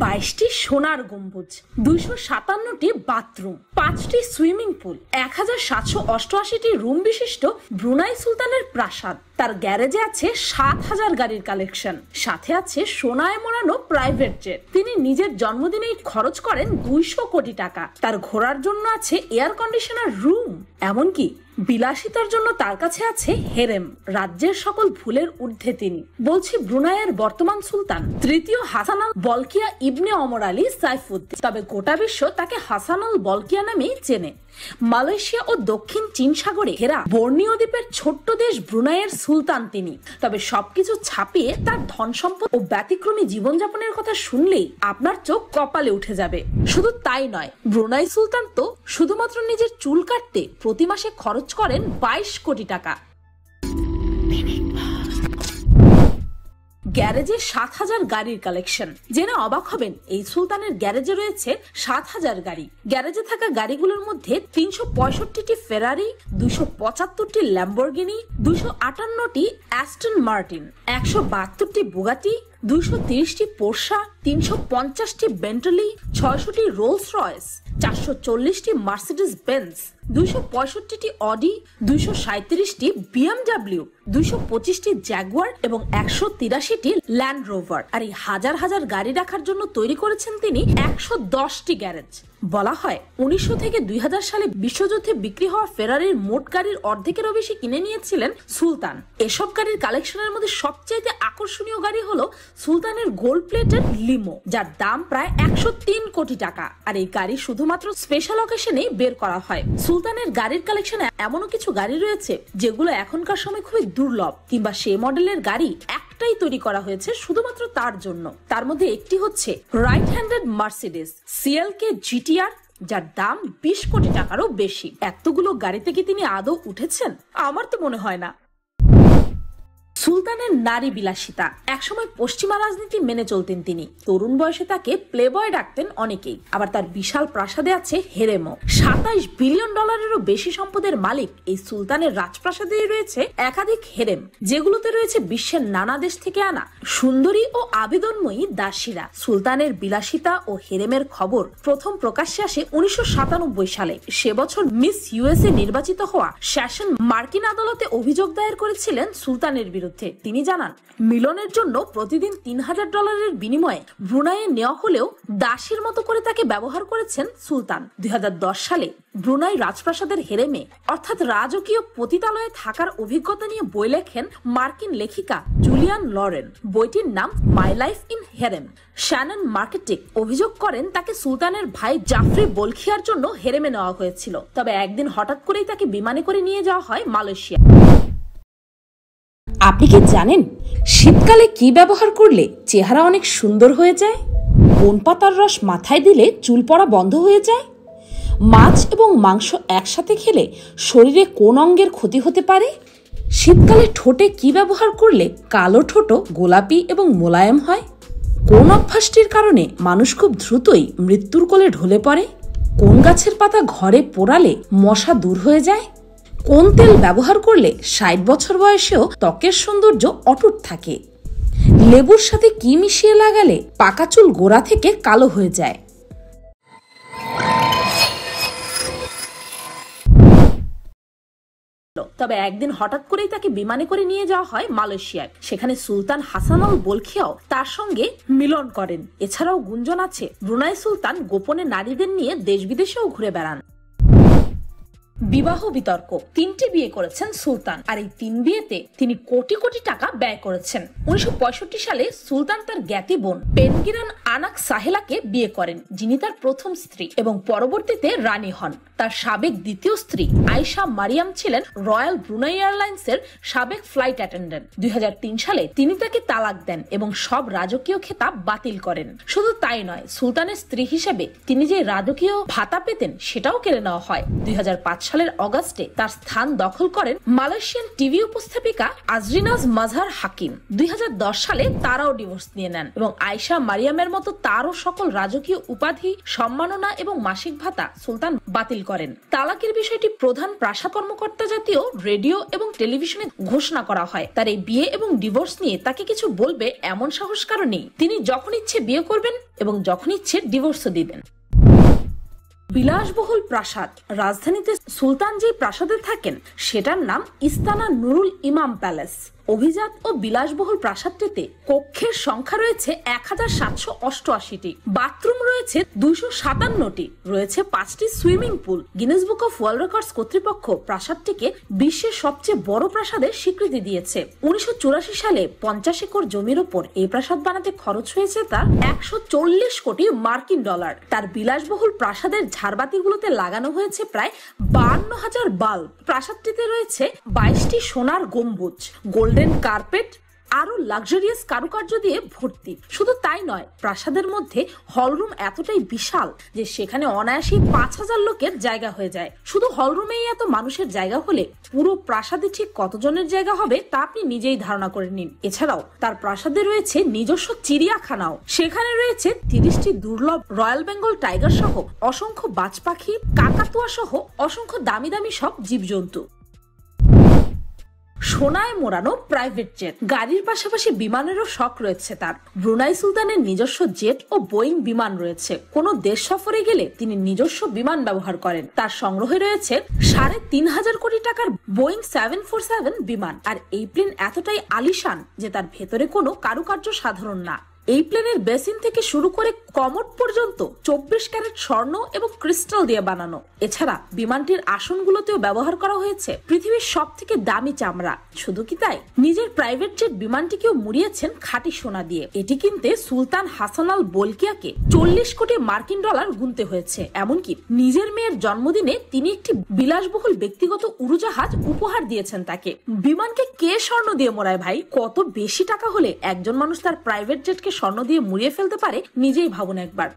22টি সোনার গম্বুজ, 257টি বাথরুম, 5টি সুইমিং পুল, 1788টি রুম বিশিষ্ট ব্রুনাই সুলতানের প্রাসাদ। তার গ্যারেজে আছে 7000 গাড়ির কালেকশন, সাথে আছে সোনায় মোড়ানো প্রাইভেট জেট। তিনি নিজের জন্মদিনেই খরচ করেন 200 কোটি টাকা। তার ঘোরার জন্য আছে এয়ার কন্ডিশনার রুম, এমনকি বিলাসিতার জন্য তার কাছে আছে হেরেম। রাজ্যের সকল ভুলের ঊর্ধ্বে তিনি। বলছি ব্রুনাইয়ের বর্তমান সুলতান তৃতীয় হাসান আল বলকিয়া ইবনে ওমর আলী সাইফুদ্দিন। তবে গোটা বিশ্ব তাকে হাসান আল বলকিয়া নামেই চেনে। মালয়েশিয়া ও দক্ষিণ চীন সাগরে ঘেরা বর্নিও দ্বীপের ছোট্ট দেশ ব্রুনাইয়ের সুলতান তিনি। তবে সবকিছু ছাপিয়ে তার ধন সম্পদ ও ব্যতিক্রমী জীবনযাপনের কথা শুনলেই আপনার চোখ কপালে উঠে যাবে। শুধু তাই নয়, ব্রুনাই সুলতান তো শুধুমাত্র নিজের চুল কাটতে প্রতি মাসে খরচ করেন 22 কোটি টাকা। গ্যারেজে 7000 গাড়ির কালেকশন। জেনে অবাক হবেন, এই সুলতানের গ্যারেজে রয়েছে 7000 গাড়ি। গ্যারেজে থাকা গাড়িগুলোর মধ্যে 365টি ফেরারি, 275টি ল্যাম্বরগিনি, 258টি অ্যাস্টন মার্টিন, 172টি বুগাটি, 230টি পোর্শা, 350টি বেন্টলি, 600টি রোলস রয়েস, 440টি মার্সিডিজ বেঞ্জ, 265টি অডি, 237টি বিএমডব্লিউ, 225টি জ্যাগুয়ার এবং 183টি ল্যান্ড রোভার। আর এই হাজার হাজার গাড়ি রাখার জন্য তৈরি করেছেন তিনি 110টি গ্যারেজ। বলা হয় 1900 থেকে 2000 সালে বিশ্বযুদ্ধে বিক্রি হওয়া ফেরারির মোট গাড়ির অর্ধেকেরও বেশি কিনে নিয়েছিলেন সুলতান। এসব গাড়ির কালেকশনের মধ্যে সবচেয়ে আকর্ষণীয় গাড়ি হলো সুলতানের গোল্ড প্লেটেড লিমো, যার দাম প্রায় 103 কোটি টাকা। আর এই গাড়ি শুধুমাত্র স্পেশাল অকেশনেই বের করা হয়। সুলতানের গাড়ির কালেকশনে এমনও কিছু গাড়ি রয়েছে যেগুলো এখনকার সময় খুবই দুর্লভ, কিংবা সেই মডেলের গাড়ি একটাই তৈরি করা হয়েছে শুধুমাত্র তার জন্য। তার মধ্যে একটি হচ্ছে right handed Mercedes CLK GTR, যার দাম 20 কোটি টাকারও বেশি। এতগুলো গাড়িতে কি তিনি আদৌ উঠেছেন? আমার তো মনে হয় না। সুলতানের নারী বিলাসিতা। একসময় পশ্চিমা রাজনীতি মেনে চলতেন তিনি। তরুণ বয়সে তাকে প্লেবয় ডাকতেন অনেকেই। আবার তার বিশাল প্রাসাদে আছে হেরেমও। 27 বিলিয়ন ডলারেরও বেশি সম্পদের মালিক এই সুলতানের রাজপ্রাসাদেই রয়েছে একাধিক হেরেম, যেগুলোতে রয়েছে বিশ্বের নানা দেশ থেকে আনা সুন্দরী ও আবেদনময়ী দাসীরা। সুলতানের বিলাসিতা ও হেরেমের খবর প্রথম প্রকাশ্যে আসে 1997 সালে। সে বছর মিস ইউএসএ নির্বাচিত হওয়া শ্যাশন মার্কিন আদালতে অভিযোগ দায়ের করেছিলেন সুলতানের বিরুদ্ধে। তিনি জানান, মিলনের জন্য প্রতিদিন $3000 বিনিময়ে ব্রুনাইয়ে নেওয়া হলেও দাসীর মতো করে তাকে ব্যবহার করেছেন সুলতান। 2010 সালে ব্রুনাই রাজপ্রাসাদের হেরেমে অর্থাৎ রাজকীয় পতিতালয়ে থাকার অভিজ্ঞতা নিয়ে বই লেখেন মার্কিন লেখিকা জুলিয়ান লরেন। বইটির নাম My Life in Harem. Shannon Marketic অভিযোগ করেন তাকে সুলতানের ভাই জাফরি বলখিয়ার জন্য হেরেমে নেওয়া হয়েছিল। তবে একদিন হঠাৎ করেই তাকে বিমানে করে নিয়ে যাওয়া হয় মালয়েশিয়া। আপনি কি জানেন শীতকালে কি ব্যবহার করলে চেহারা অনেক সুন্দর হয়ে যায়? কোন পাতার রস মাথায় দিলে চুল পড়া বন্ধ হয়ে যায়? মাছ এবং মাংস একসাথে খেলে শরীরে কোন অঙ্গের ক্ষতি হতে পারে? শীতকালে ঠোঁটে কি ব্যবহার করলে কালো ঠোঁট গোলাপি এবং মোলায়েম হয়? কোন অভ্যাসটির কারণে মানুষ খুব দ্রুতই মৃত্যুর কোলে ঢলে পড়ে? কোন গাছের পাতা ঘরে পোড়ালে মশা দূর হয়ে যায়? কোন তেল ব্যবহার করলে 60 বছর বয়সেও ত্বকের সৌন্দর্য অটুট থাকে? লেবুর সাথে কি মিশিয়ে লাগালে পাকা চুল গোড়া থেকে কালো হয়ে যায়? তবে একদিন হঠাৎ করেই তাকে বিমানে করে নিয়ে যাওয়া হয় মালয়েশিয়ায়। সেখানে সুলতান হাসান আল বলখিয়াও তার সঙ্গে মিলন করেন। এছাড়াও গুঞ্জন আছে ব্রুনাই সুলতান গোপনে নারীদের নিয়ে দেশ বিদেশেও ঘুরে বেড়ান। বিবাহ বিতর্ক। 3টি বিয়ে করেছেন সুলতান, আর এই 3 বিয়েতে তিনি কোটি কোটি টাকা ব্যয় করেছেন। 1965 সালে সুলতান তার জ্ঞাতি বোন পেনগিরান আনাক সাহেলাকে বিয়ে করেন, যিনি তার প্রথম স্ত্রী এবং পরবর্তীতে রানী হন। তার সাবেক দ্বিতীয় স্ত্রী আয়েশা মারিয়াম ছিলেন রয়্যাল ব্রুনাই এয়ারলাইন্সের সাবেক ফ্লাইট অ্যাটেন্ডেন্ট। 2003 সালে তিনি তাকে তালাক দেন এবং সব রাজকীয় খেতাব বাতিল করেন। শুধু তাই নয়, সুলতানের স্ত্রী হিসেবে তিনি যে রাজকীয় ভাতা পেতেন সেটাও কেড়ে নেওয়া হয়। 2005 সালের অগাস্টে তার স্থান দখল করেন মালয়েশিয়ান টিভি উপস্থাপিকা আজরিনাজ মাজহার হাকিম। 2010 সালে তারাও ডিভোর্স নিয়ে নেন এবং আয়েশা মারিয়ামের মতো মতো তারও সকল রাজকীয় উপাধি, সম্মাননা এবং মাসিক ভাতা সুলতান বাতিল করেন। তালাকের বিষয়টি প্রধান প্রাসাদ কর্মকর্তা জাতীয় রেডিও এবং টেলিভিশনে ঘোষণা করা হয়। তার এই বিয়ে এবং ডিভোর্স নিয়ে তাকে কিছু বলবে এমন সাহস কারো নেই। তিনি যখন ইচ্ছে বিয়ে করবেন এবং যখন ইচ্ছে ডিভোর্সও দিবেন। বিলাসবহুল প্রাসাদ। রাজধানীতে সুলতান যে প্রাসাদে থাকেন সেটার নাম ইস্তানা নুরুল ইমাম প্যালেস। অভিজাত ও বিলাসবহুল প্রাসাদটিতে কক্ষের সংখ্যা রয়েছে 1788টি, বাথরুম রয়েছে 257টি, রয়েছে 5টি swimming pool. Guinness book of world records কর্তৃপক্ষ প্রাসাদটিকে বিশ্বের সবচেয়ে বড় প্রাসাদের স্বীকৃতি দিয়েছে। 1984 সালে 50 একর জমির ওপর এই প্রাসাদ বানাতে খরচ হয়েছে তার 140 কোটি মার্কিন ডলার। তার বিলাসবহুল প্রাসাদের ঝাড়বাতিগুলোতে লাগানো হয়েছে প্রায় 52,000 বাল্ব। প্রাসাদটিতে রয়েছে 22টি সোনার গম্বুজ, গোল্ডেন কার্পেট, আরো লাক্সারিয়াস কারুকার্য দিয়ে ভর্তি। শুধু তাই নয়, প্রাসাদের মধ্যে হলরুম এতটাই বিশাল যে সেখানে অনায়াসেই 5,000 লোকের জায়গা হয়ে যায়। শুধু হলরুমেই এত মানুষের জায়গা হলে পুরো প্রাসাদে ঠিক কতজনের জায়গা হবে তা আপনি নিজেই ধারণা করে নিন। এছাড়াও তার প্রাসাদে রয়েছে নিজস্ব চিড়িয়াখানাও। সেখানে রয়েছে 30টি দুর্লভ রয়্যাল বেঙ্গল টাইগার সহ অসংখ্য বাজ পাখি, কাকাতুয়া সহ অসংখ্য দামি দামি সব জীবজন্তু। সোনায় মোড়ানো প্রাইভেট জেট। গাড়ির পাশাপাশি বিমানেরও শখ রয়েছে তার। ব্রুনাই সুলতানের নিজস্ব জেট ও বোয়িং বিমান রয়েছে। কোনো দেশ সফরে গেলে তিনি নিজস্ব বিমান ব্যবহার করেন। তার সংগ্রহে রয়েছে 3,500 কোটি টাকার বোয়িং 747 বিমান। আর এই প্লেন এতটাই আলিশান যে তার ভেতরে কোনো কারুকার্য সাধারণ না। এই প্লেনের বেসিন থেকে শুরু করে কমোড পর্যন্ত 24 ক্যারেট স্বর্ণ এবং ক্রিস্টাল দিয়ে বানানো। এছাড়া বিমানটির আসনগুলোতেও ব্যবহার করা হয়েছে পৃথিবীর সব থেকে দামি চামড়া। শুধু কি তাই, নিজের প্রাইভেট জেট বিমানটিকেও মুড়িয়েছেন খাঁটি সোনা দিয়ে। এটি কিনতে সুলতান হাসান আল বলকিয়াকে 40 কোটি মার্কিন ডলার গুনতে হয়েছে। এমনকি নিজের মেয়ের জন্মদিনে তিনি একটি বিলাসবহুল ব্যক্তিগত উড়োজাহাজ উপহার দিয়েছেন তাকে। বিমানকে কে স্বর্ণ দিয়ে মোড়ায় ভাই? কত বেশি টাকা হলে একজন মানুষ তার প্রাইভেট জেটকে স্বর্ণ দিয়ে মুড়িয়ে ফেলতে পারে, নিজেই ভাবুন একবার।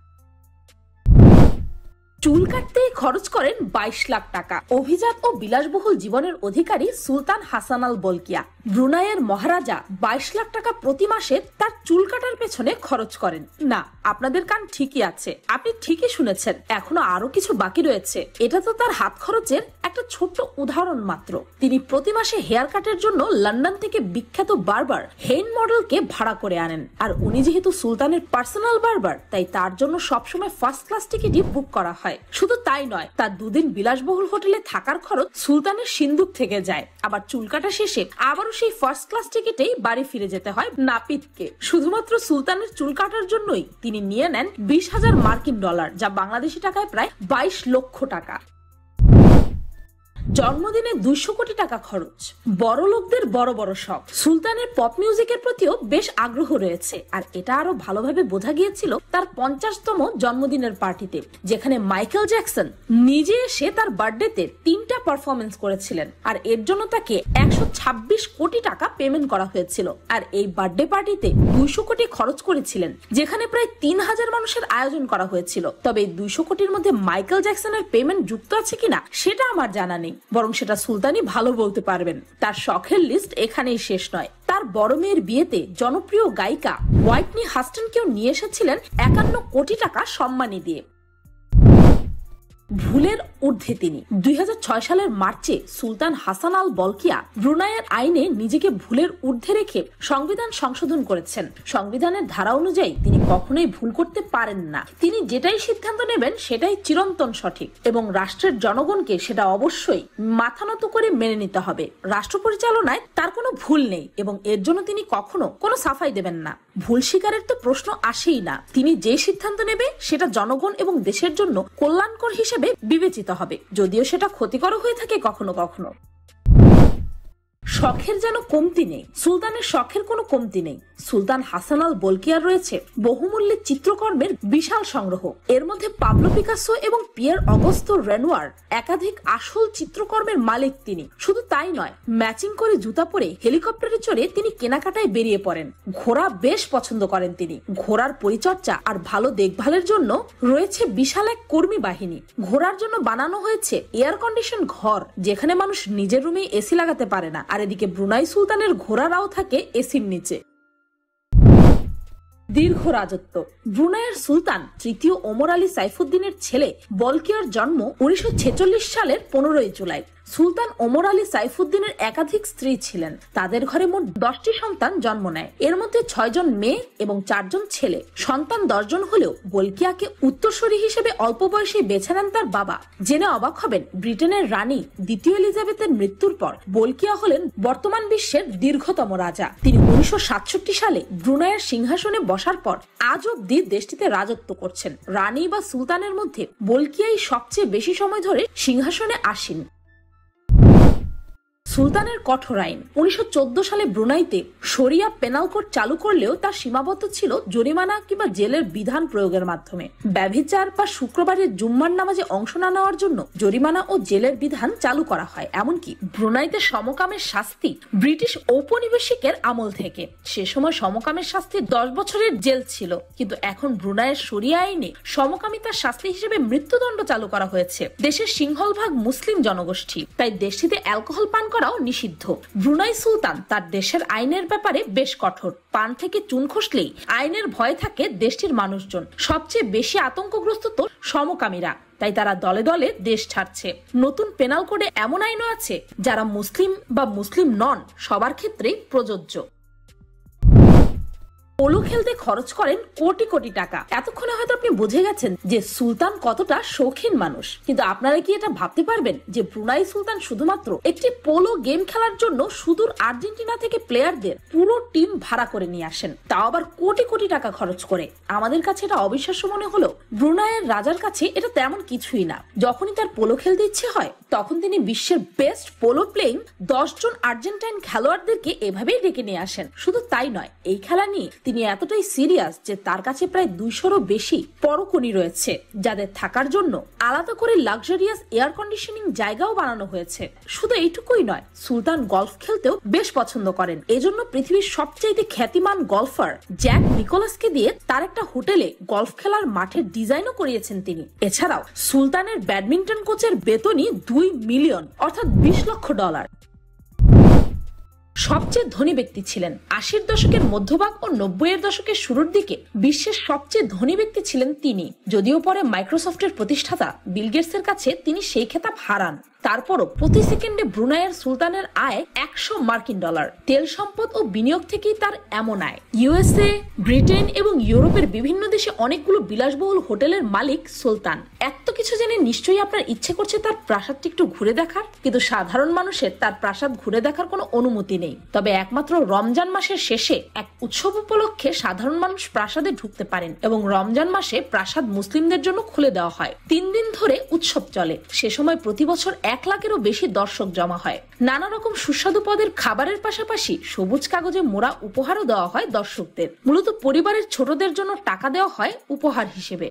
চুল কাটতে খরচ করেন 22 লাখ টাকা। অভিজাত ও বিলাসবহুল জীবনের অধিকারী সুলতান হাসান আল বলকিয়া ব্রুনাইয়ের মহারাজা 22 লাখ টাকা প্রতি মাসে তার চুল কাটার পেছনে খরচ করেন। না, আপনাদের কান ঠিকই আছে, আপনি ঠিকই শুনেছেন, এখনো আরো কিছু বাকি রয়েছে। এটা তো তার হাত খরচের একটা ছোট্ট উদাহরণ মাত্র। তিনি প্রতি মাসে হেয়ার কাটের জন্য লন্ডন থেকে বিখ্যাত বারবার হেইন মডেলকে ভাড়া করে আনেন। আর উনি যেহেতু সুলতানের পার্সোনাল বারবার, তাই তার জন্য সবসময় ফার্স্ট ক্লাস টিকিটই বুক করা হয়। শুধু তাই নয়, তার 2 দিন বিলাসবহুল হোটেলে থাকার খরচ সুলতানের সিন্দুক থেকে যায়। আবার চুল কাটা শেষে আবারও সেই ফার্স্ট ক্লাস টিকিটেই বাড়ি ফিরে যেতে হয় নাপিতকে। শুধুমাত্র সুলতানের চুল কাটার জন্যই তিনি নিয়ে নেন 20,000 মার্কিন ডলার, যা বাংলাদেশি টাকায় প্রায় 22 লক্ষ টাকা। জন্মদিনে 200 কোটি টাকা খরচ। বড় লোকদের বড় বড় শখ। সুলতানের পপ মিউজিকের প্রতিও বেশ আগ্রহ রয়েছে, আর এটা আরো ভালোভাবে বোঝা গিয়েছিল তার 50তম জন্মদিনের পার্টিতে, যেখানে মাইকেল জ্যাকসন নিজে এসে তার বার্থডেতে 3টা পারফরমেন্স করেছিলেন। আর এর জন্য তাকে 126 কোটি টাকা পেমেন্ট করা হয়েছিল। আর এই বার্থডে পার্টিতে 200 কোটি খরচ করেছিলেন, যেখানে প্রায় 3000 মানুষের আয়োজন করা হয়েছিল। তবে এই 200 কোটির মধ্যে মাইকেল জ্যাকসনের পেমেন্ট যুক্ত আছে কিনা সেটা আমার জানা নেই, বরং সেটা সুলতানই ভালো বলতে পারবেন। তার শখের লিস্ট এখানেই শেষ নয়। তার বড় মেয়ের বিয়েতে জনপ্রিয় গায়িকা হোয়াইটনি হাস্টনকেও নিয়ে এসেছিলেন 51 কোটি টাকা সম্মানী দিয়ে। ভুলের ঊর্ধ্বে তিনি। 2006 সালের মার্চে সুলতান হাসান আল বলকিয়া ব্রুনাইয়ের আইনে নিজেকে ভুলের ঊর্ধ্বে রেখে সংবিধান সংশোধন করেছেন। সংবিধানের ধারা অনুযায়ী তিনি কখনোই ভুল করতে পারেন না। তিনি যেটাই সিদ্ধান্ত নেবেন সেটাই চিরন্তন সঠিক, এবং রাষ্ট্রের জনগণকে সেটা অবশ্যই মাথা নত করে মেনে নিতে হবে। রাষ্ট্র পরিচালনায় তার কোনো ভুল নেই, এবং এর জন্য তিনি কখনো কোনো সাফাই দেবেন না। ভুল স্বীকারের তো প্রশ্ন আসেই না। তিনি যে সিদ্ধান্ত নেবে সেটা জনগণ এবং দেশের জন্য কল্যাণকর হিসেবে বিবেচিত হবে, যদিও সেটা ক্ষতিকর হয়ে থাকে কখনো কখনো। শখের যেন কমতি নেই। সুলতানের শখের কোনো কমতি নেই। সুলতান হাসান আল বলকিয়ার রয়েছে বহুমূল্যের চিত্রকর্মের বিশাল সংগ্রহ। এর মধ্যে পাবলো পিকাসো এবং পিয়ের অগস্তো রেনোয়ার একাধিক আসল চিত্রকর্মের মালিক তিনি। শুধু তাই নয়, ম্যাচিং করে জুতা পরে হেলিকপ্টারে চড়ে তিনি কেনাকাটায় বেরিয়ে পড়েন। ঘোড়া বেশ পছন্দ করেন তিনি। ঘোড়ার পরিচর্যা আর ভালো দেখভালের জন্য রয়েছে বিশাল এক কর্মী বাহিনী। ঘোড়ার জন্য বানানো হয়েছে এয়ার কন্ডিশন ঘর, যেখানে মানুষ নিজের রুমে এসি লাগাতে পারে না। আর এদিকে ব্রুনাই সুলতানের ঘোড়ারাও থাকে এসির নিচে। দীর্ঘ রাজত্ব। ব্রুনাইয়ের সুলতান তৃতীয় ওমর আলী সাইফুদ্দিনের ছেলে বলকিয়ার জন্ম 1946 সালের 15 জুলাই। সুলতান ওমর আলী সাইফুদ্দিনের একাধিক স্ত্রী ছিলেন। তাদের ঘরে মোট 10টি সন্তান জন্ম নেয়। এর মধ্যে 6 জন মেয়ে এবং 4 জন ছেলে। সন্তান 10 জন হলেও বলকিয়াকে উত্তরসূরি হিসেবে অল্প বয়সেই বেছে নেন তার বাবা। জেনে অবাক হবেন, ব্রিটেনের রানী দ্বিতীয় এলিজাবেথের মৃত্যুর পর বলকিয়া হলেন বর্তমান বিশ্বের দীর্ঘতম রাজা। তিনি 1967 সালে ব্রুনাইয়ের সিংহাসনে বসার পর আজ অব্দি দেশটিতে রাজত্ব করছেন। রানী বা সুলতানের মধ্যে বলকিয়াই সবচেয়ে বেশি সময় ধরে সিংহাসনে আসীন। সুলতানের কঠোর আইন। 1914 সালে ব্রুনাইতে শরিয়া পেনাল কোড চালু করলেও তা সীমাবদ্ধ ছিল জরিমানা কিংবা জেলের বিধান প্রয়োগের মাধ্যমে। ব্যভিচার বা শুক্রবারের জুম্মার নামাজে অংশ না নেওয়ার জন্য জরিমানা ও জেলের বিধান চালু করা হয়। এমনকি ব্রুনাইতে সমকামের শাস্তি ব্রিটিশ ঔপনিবেশিকের আমল থেকে। সে সময় সমকামের শাস্তি 10 বছরের জেল ছিল, কিন্তু এখন ব্রুনাইয়ের শরিয়া আইনে সমকামিতার শাস্তি হিসেবে মৃত্যুদণ্ড চালু করা হয়েছে। দেশের সিংহলভাগ মুসলিম জনগোষ্ঠী, তাই দেশটিতে অ্যালকোহল পান করাও নিষিদ্ধ। ব্রুনাই সুলতান তার দেশের আইনের ব্যাপারে বেশ কঠোর। পান থেকে চুন খসলেই আইনের ভয় থাকে দেশটির মানুষজন। সবচেয়ে বেশি আতঙ্কগ্রস্ত তো সমকামীরা, তাই তারা দলে দলে দেশ ছাড়ছে। নতুন পেনাল কোডে এমন আইনও আছে যারা মুসলিম বা মুসলিম নন সবার ক্ষেত্রেই প্রযোজ্য। পোলো খেলতে খরচ করেন কোটি কোটি টাকা। এতক্ষণে হয়তো আপনি বুঝে গেছেন যে সুলতান কতটা শৌখিন মানুষ, কিন্তু আপনারা কি এটা ভাবতে পারবেন যে ব্রুনাই সুলতান শুধুমাত্র একটি পোলো গেম খেলার জন্য সুদূর আর্জেন্টিনা থেকে প্লেয়ারদের পুরো টিম ভাড়া করে নিয়ে আসেন, তাও আবার কোটি কোটি টাকা খরচ করে। আমাদের কাছে এটা অবিশ্বাস্য মনে হলো, ব্রুনাইয়ের রাজার কাছে এটা তেমন কিছুই না। যখনই তার পোলো খেলতে ইচ্ছে হয় তখন তিনি বিশ্বের বেস্ট পোলো প্লেইং 10 জন আর্জেন্টাইন খেলোয়াড়দেরকে এভাবেই ডেকে নিয়ে আসেন। শুধু তাই নয়, এই খেলা নিয়ে তিনি এতটাই সিরিয়াস যে তার কাছে প্রায় 200-রও বেশি পরকনি রয়েছে, যাদের থাকার জন্য আলাদা করে লাক্সারিয়াস এয়ার কন্ডিশনিং জায়গাও বানানো হয়েছে। শুধু এইটুকুই নয়, সুলতান গলফ খেলতেও বেশ পছন্দ করেন। এজন্য পৃথিবীর সবচেয়ে খ্যাতিমান গলফার জ্যাক নিকোলাসকে দিয়ে তার একটা হোটেলে গলফ খেলার মাঠের ডিজাইনও করিয়েছেন তিনি। এছাড়াও সুলতানের ব্যাডমিন্টন কোচের বেতনই 2 মিলিয়ন, অর্থাৎ $20 লক্ষ। সবচেয়ে ধনী ব্যক্তি ছিলেন। 80-র দশকের মধ্যভাগ ও 90-এর দশকের শুরুর দিকে বিশ্বের সবচেয়ে ধনী ব্যক্তি ছিলেন তিনি। যদিও পরে মাইক্রোসফটের প্রতিষ্ঠাতা বিল গেটসের কাছে তিনি সেই খেতাব হারান। তারপরও প্রতি সেকেন্ডে ব্রুনাইয়ের সুলতানের আয় $100। তেল সম্পদ ও বিনিয়োগ থেকেই তার এমন আয়। ইউএসএ, ব্রিটেন এবং ইউরোপের বিভিন্ন দেশে অনেকগুলো বিলাসবহুল হোটেলের মালিক সুলতান। এত কিছু জেনে নিশ্চয়ই আপনার ইচ্ছে করছে তার প্রাসাদটি একটু ঘুরে দেখার, কিন্তু সাধারণ মানুষের তার প্রাসাদ ঘুরে দেখার কোনো অনুমতি নেই। তবে একমাত্র রমজান মাসের শেষে এক উৎসব উপলক্ষে সাধারণ মানুষ প্রাসাদে ঢুকতে পারেন, এবং রমজান মাসে প্রাসাদ মুসলিমদের জন্য খুলে দেওয়া হয়। 3 দিন ধরে উৎসব চলে। সে সময় প্রতি বছর 1 লাখেরও বেশি দর্শক জমা হয়। নানা রকম সুস্বাদু পদের খাবারের পাশাপাশি সবুজ কাগজে মোড়া উপহারও দেওয়া হয় দর্শকদের। মূলত পরিবারের ছোটদের জন্য টাকা দেওয়া হয় উপহার হিসেবে।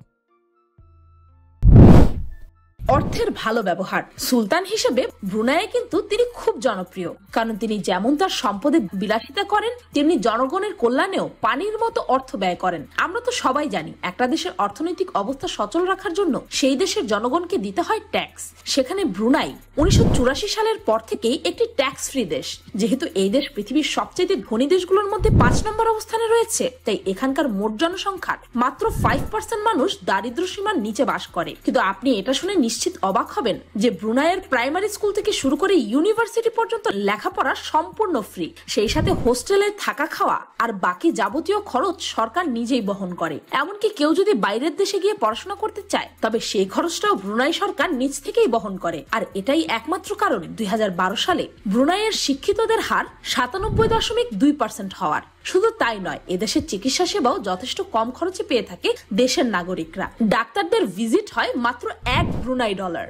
অর্থের ভালো ব্যবহার। সুলতান হিসেবে ব্রুনাইয়ে কিন্তু তিনি খুব জনপ্রিয়, কারণ তিনি যেমন তার সম্পদে বিলাসিতা করেন, তেমনি জনগণের কল্যাণেও পানির মতো অর্থ ব্যয় করেন। আমরা তো সবাই জানি, একটা দেশের অর্থনৈতিক অবস্থা সচল রাখার জন্য সেই দেশের জনগণকে দিতে হয় ট্যাক্স। সেখানে ব্রুনাই 1984 সালের পর থেকেই একটি ট্যাক্স ফ্রি দেশ। যেহেতু এই দেশ পৃথিবীর সবচেয়ে ধনী দেশগুলোর মধ্যে 5 নম্বর অবস্থানে রয়েছে, তাই এখানকার মোট জনসংখ্যার মাত্র 5% মানুষ দারিদ্র্য সীমার নিচে বাস করে। কিন্তু আপনি এটা শুনে নিশ্চিত অবাক হবেন যে ব্রুনাইয়ের প্রাইমারি স্কুল থেকে শুরু করে ইউনিভার্সিটি পর্যন্ত লেখাপড়া সম্পূর্ণ ফ্রি। সেই সাথে হোস্টেলে থাকা খাওয়া আর বাকি যাবতীয় খরচ সরকার নিজেই বহন করে। এমনকি কেউ যদি বাইরের দেশে গিয়ে পড়াশোনা করতে চায়, তবে সেই খরচটাও ব্রুনাই সরকার নিজ থেকেই বহন করে। আর এটাই একমাত্র কারণ 2012 সালে ব্রুনাইয়ের শিক্ষিতদের হার 97.2% হওয়ার। শুধু তাই নয়, এদেশের চিকিৎসা সেবাও যথেষ্ট কম খরচে পেয়ে থাকে দেশের নাগরিকরা। ডাক্তারদের ভিজিট হয় মাত্র $1।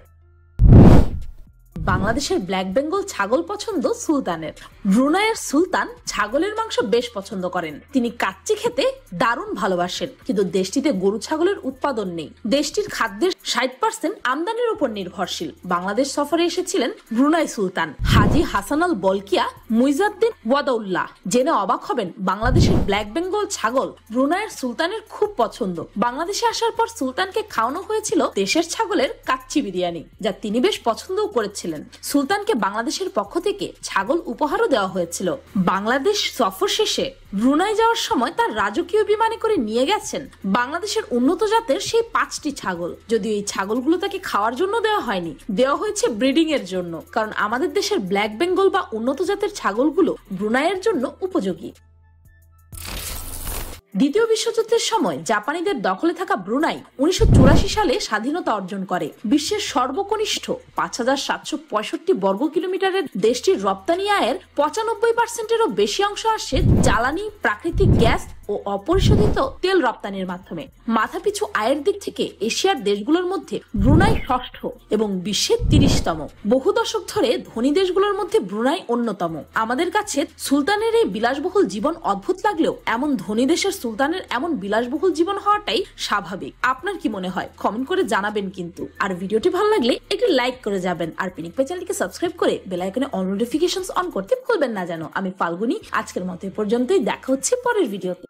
বাংলাদেশের ব্ল্যাক বেঙ্গল ছাগল পছন্দ সুলতানের। ব্রুনাইয়ের সুলতান ছাগলের মাংস বেশ পছন্দ করেন। তিনি কাচ্চি খেতে দারুণ ভালোবাসেন, কিন্তু দেশটিতে গরু ছাগলের উৎপাদন নেই। দেশটির খাদ্যের 60% আমদানির উপর নির্ভরশীল। বাংলাদেশ সফরে এসেছিলেন ব্রুনাই সুলতান হাজি হাসান আল বলকিয়া মুইজউদ্দিন ওয়াদাউল্লাহ। জেনে অবাক হবেন, বাংলাদেশের ব্ল্যাক বেঙ্গল ছাগল ব্রুনাইয়ের সুলতানের খুব পছন্দ। বাংলাদেশে আসার পর সুলতানকে খাওয়ানো হয়েছিল দেশের ছাগলের কাচ্চি বিরিয়ানি, যা তিনি বেশ পছন্দও করেছিলেন। করেছিলেন। সুলতানকে বাংলাদেশের পক্ষ থেকে ছাগল উপহারও দেওয়া হয়েছিল। বাংলাদেশ সফর শেষে ব্রুনাই যাওয়ার সময় তার রাজকীয় বিমানে করে নিয়ে গেছেন বাংলাদেশের উন্নত জাতের সেই 5টি ছাগল। যদিও এই ছাগলগুলো তাকে খাওয়ার জন্য দেওয়া হয়নি, দেওয়া হয়েছে ব্রিডিং এর জন্য, কারণ আমাদের দেশের ব্ল্যাক বেঙ্গল বা উন্নত জাতের ছাগলগুলো ব্রুনাইয়ের জন্য উপযোগী। দ্বিতীয় বিশ্বযুদ্ধের সময় জাপানিদের দখলে থাকা ব্রুনাই 1984 সালে স্বাধীনতা অর্জন করে। বিশ্বের সর্বকনিষ্ঠ 5765 বর্গ কিলোমিটারের দেশটির রপ্তানি আয়ের 95%-এরও বেশি অংশ আসে জ্বালানি, প্রাকৃতিক গ্যাস ও অপরিশোধিত তেল রপ্তানির মাধ্যমে। মাথাপিছু আয়ের দিক থেকে এশিয়ার দেশগুলোর মধ্যে ব্রুনাই ষষ্ঠ এবং বিশ্বের 30তম। বহু দশক ধরে ধনী দেশগুলোর মধ্যে ব্রুনাই অন্যতম। আমাদের কাছে সুলতানের এই বিলাসবহুল জীবন অদ্ভুত লাগলেও এমন ধনী দেশের সুলতানের এমন বিলাসবহুল জীবন হওয়াটাই স্বাভাবিক। আপনার কি মনে হয় কমেন্ট করে জানাবেন কিন্তু। আর ভিডিওটি ভালো লাগলে একটু লাইক করে যাবেন, আর পিনিক পাই চ্যানেলটিকে সাবস্ক্রাইব করে বেল আইকনে অল নোটিফিকেশনস অন করতে ভুলবেন না যেন। আমি ফাল্গুনী, আজকের মতো এ পর্যন্তই। দেখা হচ্ছে পরের ভিডিওতে।